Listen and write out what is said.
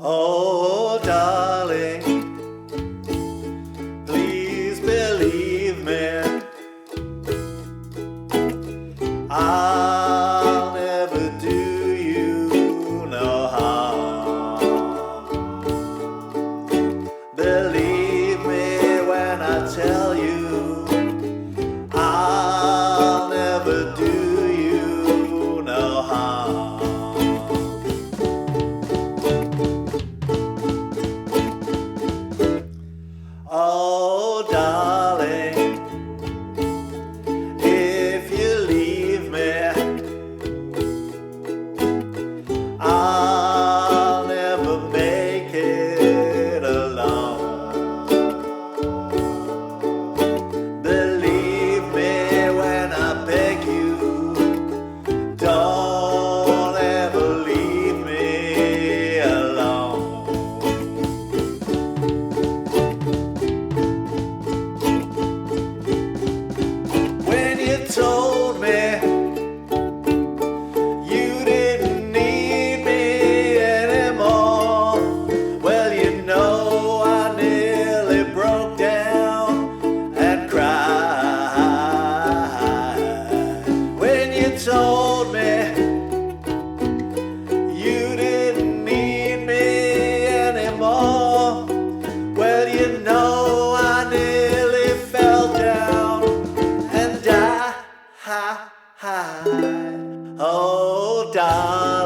Oh, darling, please believe me. I'll never do you no harm. Believe me when I tell you, I'll never do you no harm. Oh, darling, if you leave me, I'll never make it alone. Believe me when I beg you, don't ever leave me alone. When you told me you didn't need me anymore, well, you know I nearly broke down and cried. When you told me you didn't need me anymore, well, you know I nearly fell down and died. Oh, darling.